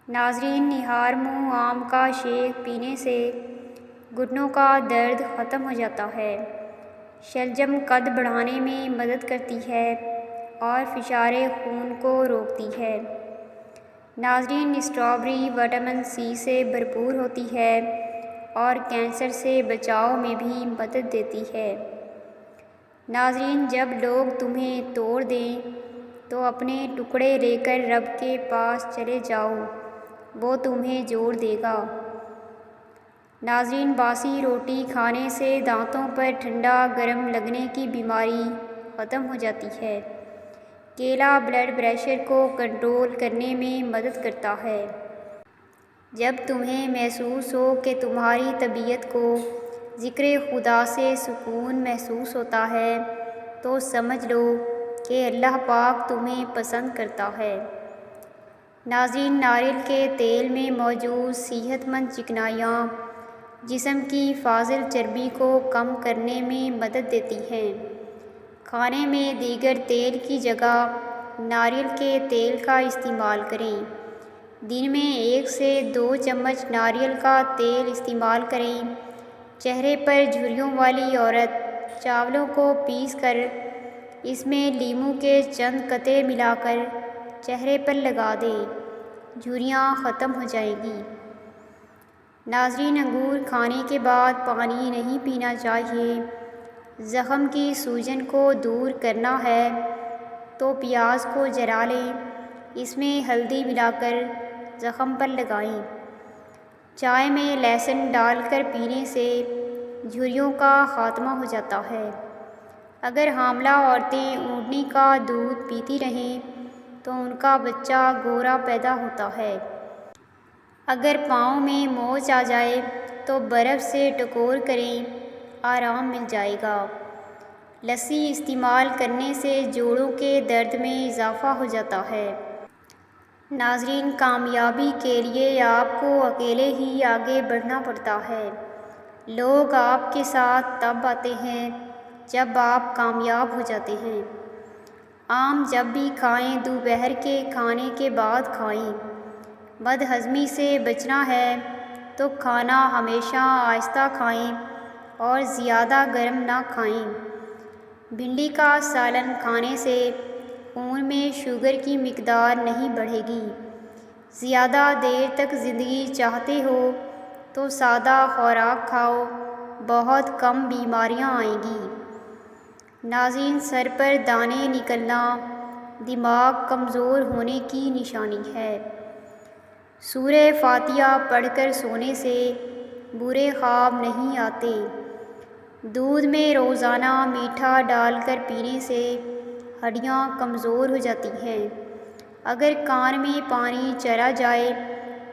ناظرین، نہار منہ آم کا شیک پینے سے گھٹنوں کا درد ختم ہو جاتا ہے۔ شلجم قد بڑھانے میں مدد کرتی ہے اور فشار خون کو روکتی ہے۔ ناظرین، اسٹرابیری وٹامن سی سے بھرپور ہوتی ہے اور کینسر سے بچاؤ میں بھی مدد دیتی ہے۔ ناظرین، جب لوگ تمہیں توڑ دیں تو اپنے ٹکڑے لے کر رب کے پاس چلے جاؤ، وہ تمہیں جوڑ دے گا۔ ناظرین، باسی روٹی کھانے سے دانتوں پر ٹھنڈا گرم لگنے کی بیماری ختم ہو جاتی ہے۔ کیلا بلڈ پریشر کو کنٹرول کرنے میں مدد کرتا ہے۔ جب تمہیں محسوس ہو کہ تمہاری طبیعت کو ذکر خدا سے سکون محسوس ہوتا ہے تو سمجھ لو کہ اللہ پاک تمہیں پسند کرتا ہے۔ ناظرین، ناریل کے تیل میں موجود صحت مند چکنائیاں جسم کی فاضل چربی کو کم کرنے میں مدد دیتی ہیں۔ کھانے میں دیگر تیل کی جگہ ناریل کے تیل کا استعمال کریں۔ دن میں 1 سے 2 چمچ ناریل کا تیل استعمال کریں۔ چہرے پر جھریوں والی عورت چاولوں کو پیس کر اس میں لیموں کے چند قطرے ملا کر چہرے پر لگا دیں، جھریاں ختم ہو جائیں گی۔ ناظرین، انگور کھانے کے بعد پانی نہیں پینا چاہیے۔ زخم کی سوجن کو دور کرنا ہے تو پیاز کو جلا لیں، اس میں ہلدی ملا کر زخم پر لگائیں۔ چائے میں لہسن ڈال کر پینے سے جھریوں کا خاتمہ ہو جاتا ہے۔ اگر حاملہ عورتیں اونٹنی کا دودھ پیتی رہیں تو ان کا بچہ گورا پیدا ہوتا ہے۔ اگر پاؤں میں موچ آ جائے تو برف سے ٹکور کریں، آرام مل جائے گا۔ لسی استعمال کرنے سے جوڑوں کے درد میں اضافہ ہو جاتا ہے۔ ناظرین، کامیابی کے لیے آپ کو اکیلے ہی آگے بڑھنا پڑتا ہے۔ لوگ آپ کے ساتھ تب آتے ہیں جب آپ کامیاب ہو جاتے ہیں۔ آم جب بھی کھائیں دوپہر کے کھانے کے بعد کھائیں۔ بد ہضمی سے بچنا ہے تو کھانا ہمیشہ آہستہ کھائیں اور زیادہ گرم نہ کھائیں۔ بھنڈی کا سالن کھانے سے خون میں شوگر کی مقدار نہیں بڑھے گی۔ زیادہ دیر تک زندگی چاہتے ہو تو سادہ خوراک کھاؤ، بہت کم بیماریاں آئیں گی۔ ناظرین، سر پر دانے نکلنا دماغ کمزور ہونے کی نشانی ہے۔ سورہ فاتحہ پڑھ کر سونے سے برے خواب نہیں آتے۔ دودھ میں روزانہ میٹھا ڈال کر پینے سے ہڈیاں کمزور ہو جاتی ہیں۔ اگر کان میں پانی چلا جائے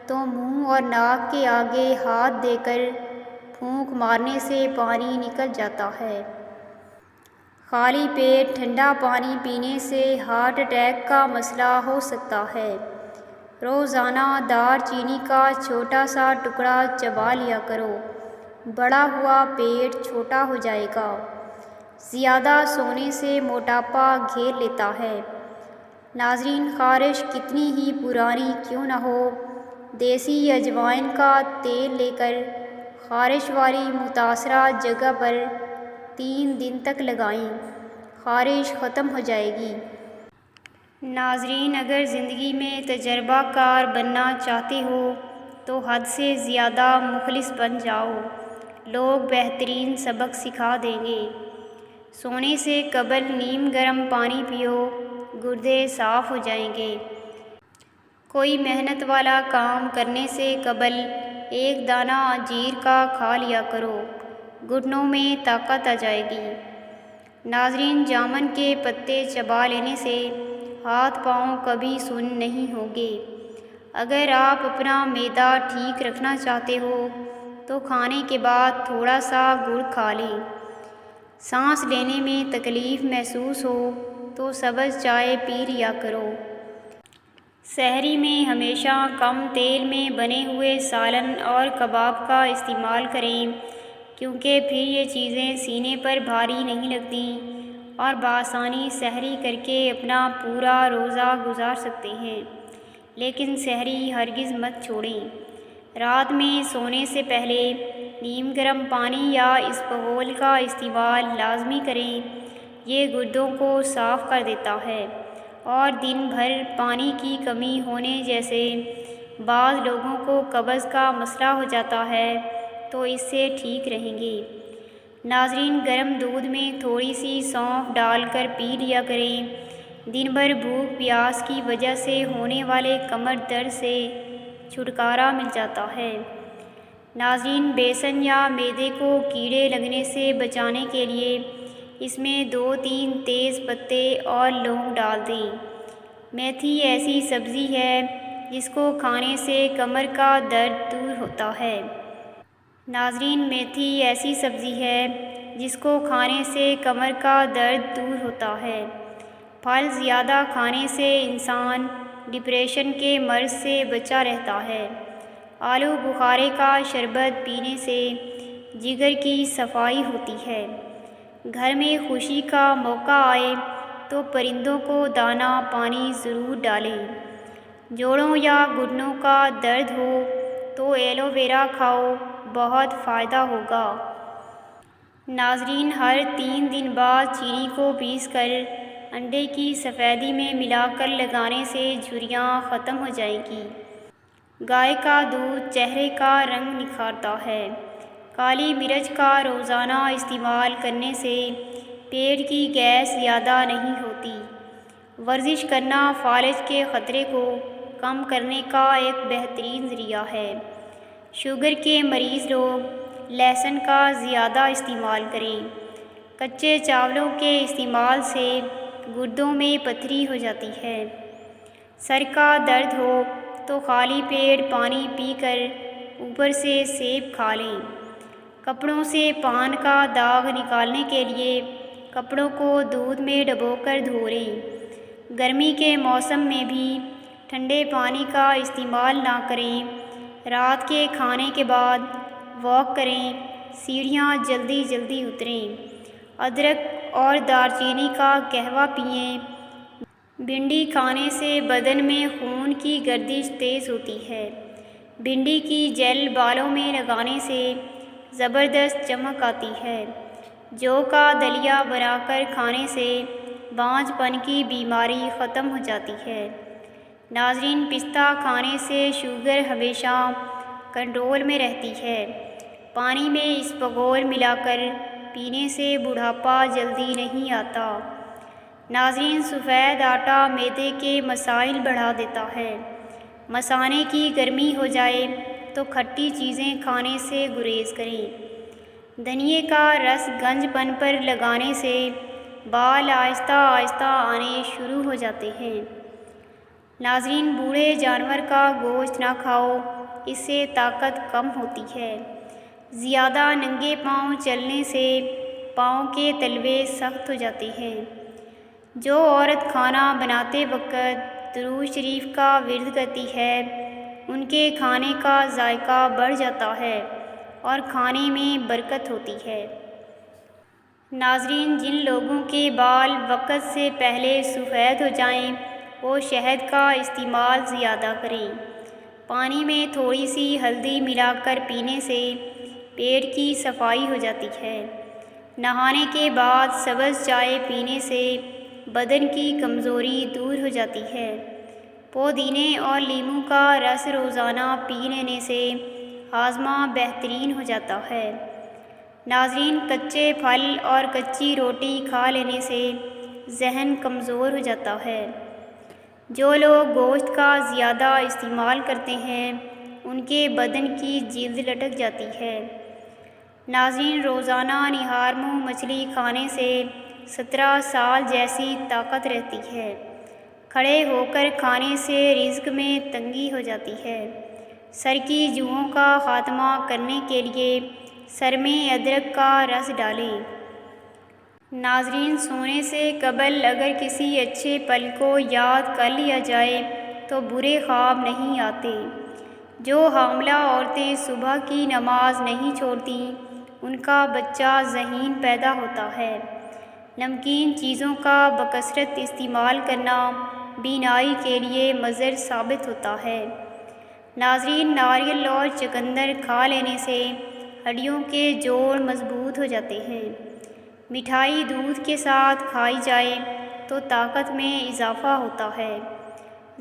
تو منہ اور ناک کے آگے ہاتھ دے کر پھونک مارنے سے پانی نکل جاتا ہے۔ خالی پیٹ ٹھنڈا پانی پینے سے ہارٹ اٹیک کا مسئلہ ہو سکتا ہے۔ روزانہ دار چینی کا چھوٹا سا ٹکڑا چبا لیا کرو، بڑا ہوا پیٹ چھوٹا ہو جائے گا۔ زیادہ سونے سے موٹاپا گھیر لیتا ہے۔ ناظرین، خارش کتنی ہی پرانی کیوں نہ ہو، دیسی اجوائن کا تیل لے کر خارش والی متاثرہ جگہ پر 3 دن تک لگائیں، خارش ختم ہو جائے گی۔ ناظرین، اگر زندگی میں تجربہ کار بننا چاہتے ہو تو حد سے زیادہ مخلص بن جاؤ، لوگ بہترین سبق سکھا دیں گے۔ سونے سے قبل نیم گرم پانی پیو، گردے صاف ہو جائیں گے۔ کوئی محنت والا کام کرنے سے قبل 1 دانہ انجیر کا کھا لیا کرو، گھٹنوں میں طاقت آ جائے گی۔ ناظرین، جامن کے پتے چبا لینے سے ہاتھ پاؤں کبھی سن نہیں ہوں گے۔ اگر آپ اپنا معدہ ٹھیک رکھنا چاہتے ہو تو کھانے کے بعد تھوڑا سا گڑ کھا لیں۔ سانس لینے میں تکلیف محسوس ہو تو سبز چائے پی لیا کرو۔ سحری میں ہمیشہ کم تیل میں بنے ہوئے سالن اور کباب کا استعمال کریں، کیونکہ پھر یہ چیزیں سینے پر بھاری نہیں لگتیں اور بآسانی سحری کر کے اپنا پورا روزہ گزار سکتے ہیں۔ لیکن سحری ہرگز مت چھوڑیں۔ رات میں سونے سے پہلے نیم گرم پانی یا اسبغول کا استعمال لازمی کریں۔ یہ گردوں کو صاف کر دیتا ہے اور دن بھر پانی کی کمی ہونے جیسے بعض لوگوں کو قبض کا مسئلہ ہو جاتا ہے تو اس سے ٹھیک رہیں گے۔ ناظرین، گرم دودھ میں تھوڑی سی سونف ڈال کر پی لیا کریں۔ دن بھر بھوک پیاس کی وجہ سے ہونے والے کمر درد سے چھٹکارا مل جاتا ہے۔ ناظرین، بیسن یا میدے کو کیڑے لگنے سے بچانے کے لیے اس میں 2-3 تیز پتے اور لونگ ڈال دیں۔ میتھی ایسی سبزی ہے جس کو کھانے سے کمر کا درد دور ہوتا ہے۔ ناظرین، میتھی ایسی سبزی ہے جس کو کھانے سے کمر کا درد دور ہوتا ہے۔ پھل زیادہ کھانے سے انسان ڈپریشن کے مرض سے بچا رہتا ہے۔ آلو بخارے کا شربت پینے سے جگر کی صفائی ہوتی ہے۔ گھر میں خوشی کا موقع آئے تو پرندوں کو دانہ پانی ضرور ڈالیں۔ جوڑوں یا گھٹنوں کا درد ہو تو ایلو ویرا کھاؤ، بہت فائدہ ہوگا۔ ناظرین، ہر 3 دن بعد چینی کو پیس کر انڈے کی سفیدی میں ملا کر لگانے سے جھریاں ختم ہو جائیں گی۔ گائے کا دودھ چہرے کا رنگ نکھارتا ہے۔ کالی مرچ کا روزانہ استعمال کرنے سے پیٹ کی گیس زیادہ نہیں ہوتی۔ ورزش کرنا فالج کے خطرے کو کم کرنے کا ایک بہترین ذریعہ ہے۔ شوگر کے مریض لوگ لہسن کا زیادہ استعمال کریں۔ کچے چاولوں کے استعمال سے گردوں میں پتھری ہو جاتی ہے۔ سر کا درد ہو تو خالی پیٹ پانی پی کر اوپر سے سیب کھا لیں۔ کپڑوں سے پان کا داغ نکالنے کے لیے کپڑوں کو دودھ میں ڈبو کر دھو لیں۔ گرمی کے موسم میں بھی ٹھنڈے پانی کا استعمال نہ کریں۔ رات کے کھانے کے بعد واک کریں۔ سیڑھیاں جلدی جلدی اتریں۔ ادرک اور دار چینی کا قہوہ پئیں۔ بھنڈی کھانے سے بدن میں خون کی گردش تیز ہوتی ہے۔ بھنڈی کی جیل بالوں میں لگانے سے زبردست چمک آتی ہے۔ جو کا دلیا بنا کر کھانے سے بانجھ پن کی بیماری ختم ہو جاتی ہے۔ ناظرین، پستہ کھانے سے شوگر ہمیشہ کنٹرول میں رہتی ہے۔ پانی میں اسبغول ملا کر پینے سے بڑھاپا جلدی نہیں آتا۔ ناظرین، سفید آٹا معدے کے مسائل بڑھا دیتا ہے۔ مثانے کی گرمی ہو جائے تو کھٹی چیزیں کھانے سے گریز کریں۔ دھنیے کا رس گنج پن پر لگانے سے بال آہستہ آہستہ آنے شروع ہو جاتے ہیں۔ ناظرین، بوڑھے جانور کا گوشت نہ کھاؤ، اس سے طاقت کم ہوتی ہے۔ زیادہ ننگے پاؤں چلنے سے پاؤں کے تلوے سخت ہو جاتے ہیں۔ جو عورت کھانا بناتے وقت درود شریف کا ورد کرتی ہے ان کے کھانے کا ذائقہ بڑھ جاتا ہے اور کھانے میں برکت ہوتی ہے۔ ناظرین، جن لوگوں کے بال وقت سے پہلے سفید ہو جائیں وہ شہد کا استعمال زیادہ کریں۔ پانی میں تھوڑی سی ہلدی ملا کر پینے سے پیٹ کی صفائی ہو جاتی ہے۔ نہانے کے بعد سبز چائے پینے سے بدن کی کمزوری دور ہو جاتی ہے۔ پودینے اور لیموں کا رس روزانہ پی لینے سے ہاضمہ بہترین ہو جاتا ہے۔ ناظرین، کچے پھل اور کچی روٹی کھا لینے سے ذہن کمزور ہو جاتا ہے۔ جو لوگ گوشت کا زیادہ استعمال کرتے ہیں ان کے بدن کی جلد لٹک جاتی ہے۔ ناظرین، روزانہ نہار منہ مچھلی کھانے سے 17 سال جیسی طاقت رہتی ہے۔ کھڑے ہو کر کھانے سے رزق میں تنگی ہو جاتی ہے۔ سر کی جوؤں کا خاتمہ کرنے کے لیے سر میں ادرک کا رس ڈالیں۔ ناظرین، سونے سے قبل اگر کسی اچھے پل کو یاد کر لیا جائے تو برے خواب نہیں آتے۔ جو حاملہ عورتیں صبح کی نماز نہیں چھوڑتیں ان کا بچہ ذہین پیدا ہوتا ہے۔ نمکین چیزوں کا بکثرت استعمال کرنا بینائی کے لیے مضر ثابت ہوتا ہے۔ ناظرین، ناریل اور چقندر کھا لینے سے ہڈیوں کے جوڑ مضبوط ہو جاتے ہیں۔ مٹھائی دودھ کے ساتھ کھائی جائے تو طاقت میں اضافہ ہوتا ہے۔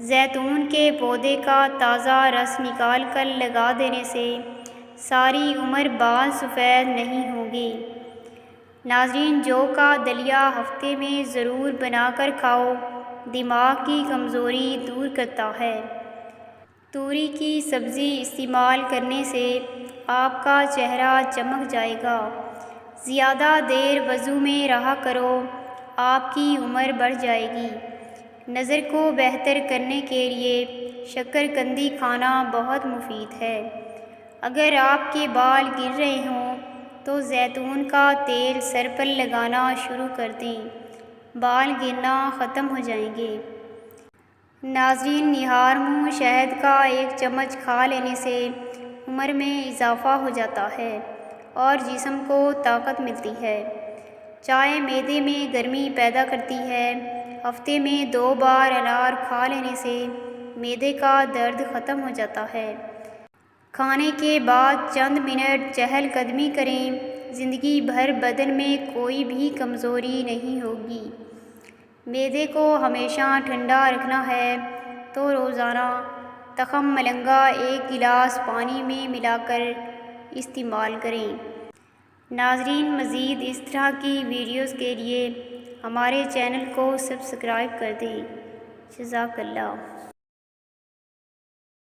زیتون کے پودے کا تازہ رس نکال کر لگا دینے سے ساری عمر بال سفید نہیں ہوں گے۔ ناظرین، جو کا دلیا ہفتے میں ضرور بنا کر کھاؤ، دماغ کی کمزوری دور کرتا ہے۔ توری کی سبزی استعمال کرنے سے آپ کا چہرہ چمک جائے گا۔ زیادہ دیر وضو میں رہا کرو، آپ کی عمر بڑھ جائے گی۔ نظر کو بہتر کرنے کے لیے شکرقندی کھانا بہت مفید ہے۔ اگر آپ کے بال گر رہے ہوں تو زیتون کا تیل سر پر لگانا شروع کر دیں، بال گرنا ختم ہو جائیں گے۔ ناظرین، نہار منہ شہد کا 1 چمچ کھا لینے سے عمر میں اضافہ ہو جاتا ہے اور جسم کو طاقت ملتی ہے۔ چائے معدے میں گرمی پیدا کرتی ہے۔ ہفتے میں 2 بار انار کھا لینے سے معدے کا درد ختم ہو جاتا ہے۔ کھانے کے بعد چند منٹ چہل قدمی کریں، زندگی بھر بدن میں کوئی بھی کمزوری نہیں ہوگی۔ معدے کو ہمیشہ ٹھنڈا رکھنا ہے تو روزانہ تخم ملنگا 1 گلاس پانی میں ملا کر استعمال کریں۔ ناظرین، مزید اس طرح کی ویڈیوز کے لیے ہمارے چینل کو سبسکرائب کر دیں۔ جزاک اللہ۔